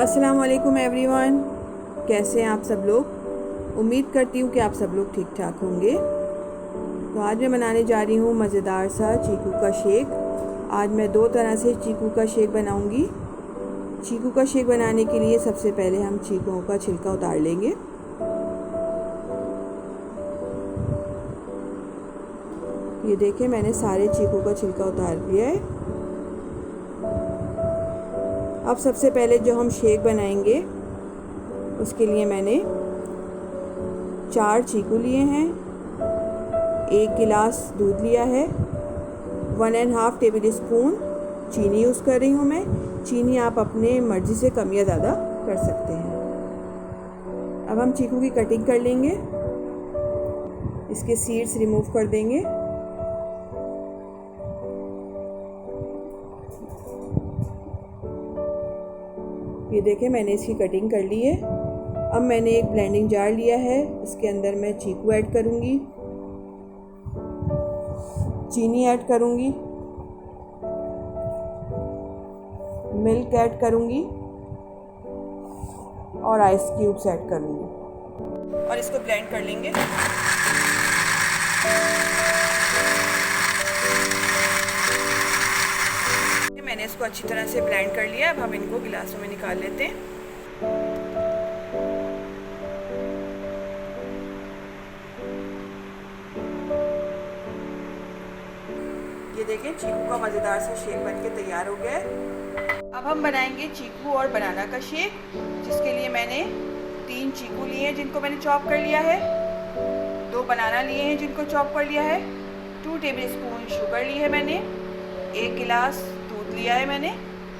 अस्सलाम वालेकुम एवरीवन, कैसे हैं आप सब लोग। उम्मीद करती हूँ कि आप सब लोग ठीक ठाक होंगे। तो आज मैं बनाने जा रही हूँ मज़ेदार सा चीकू का शेक। आज मैं दो तरह से चीकू का शेक बनाऊँगी। चीकू का शेक बनाने के लिए सबसे पहले हम चीकुओं का छिलका उतार लेंगे। ये देखिए, मैंने सारे चीकू का छिलका उतार लिया है। अब सबसे पहले जो हम शेक बनाएंगे उसके लिए मैंने 4 चीकू लिए हैं, 1 गिलास दूध लिया है, 1.5 टेबल स्पून चीनी यूज़ कर रही हूँ मैं। चीनी आप अपने मर्ज़ी से कम या ज़्यादा कर सकते हैं। अब हम चीकू की कटिंग कर लेंगे, इसके सीड्स रिमूव कर देंगे। ये देखें, मैंने इसकी कटिंग कर ली है। अब मैंने एक ब्लेंडिंग जार लिया है, इसके अंदर मैं चीकू ऐड करूँगी, चीनी ऐड करूँगी, मिल्क ऐड करूँगी और आइस क्यूब्स ऐड करूँगी और इसको ब्लेंड कर लेंगे। मैंने इसको अच्छी तरह से ब्लेंड कर लिया। अब हम इनको गिलासों में निकाल लेते हैं। ये देखें, चीकू का मज़ेदार सा शेक बनके तैयार हो गया है। अब हम बनाएंगे चीकू और बनाना का शेक, जिसके लिए मैंने 3 चीकू लिए हैं जिनको मैंने चॉप कर लिया है, 2 बनाना लिए हैं जिनको चॉप कर लिया है, 2 टेबल स्पून शुगर ली है मैंने, 1 गिलास दूध लिया है मैंने।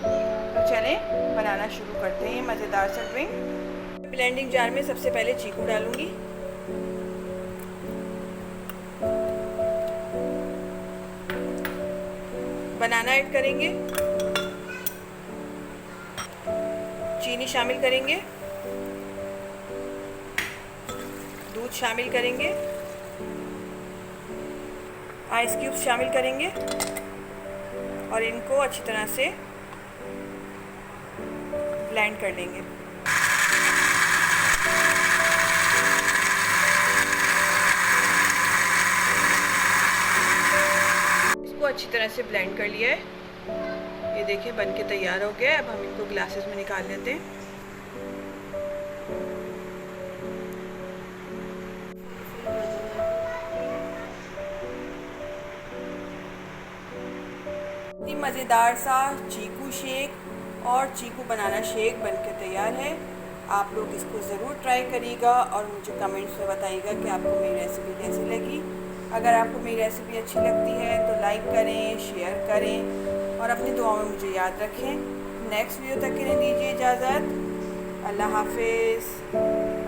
तो चलें बनाना शुरू करते हैं मज़ेदार सा ड्रिंक। ब्लेंडिंग जार में सबसे पहले चीकू डालूंगी, बनाना ऐड करेंगे, चीनी शामिल करेंगे, दूध शामिल करेंगे, आइस क्यूब्स शामिल करेंगे और इनको अच्छी तरह से ब्लेंड कर लेंगे। इसको अच्छी तरह से ब्लेंड कर लिया है। ये देखिए, बन के तैयार हो गया है। अब हम इनको ग्लासेस में निकाल लेते हैं। मज़ेदार सा चीकू शेक और चीकू बनाना शेक बनके तैयार है। आप लोग इसको ज़रूर ट्राई करिएगा और मुझे कमेंट्स में बताइएगा कि आपको मेरी रेसिपी कैसी लगी। अगर आपको मेरी रेसिपी अच्छी लगती है तो लाइक करें, शेयर करें और अपनी दुआओं में मुझे याद रखें। नेक्स्ट वीडियो तक के लिए दीजिए इजाज़त। अल्लाह हाफिज़।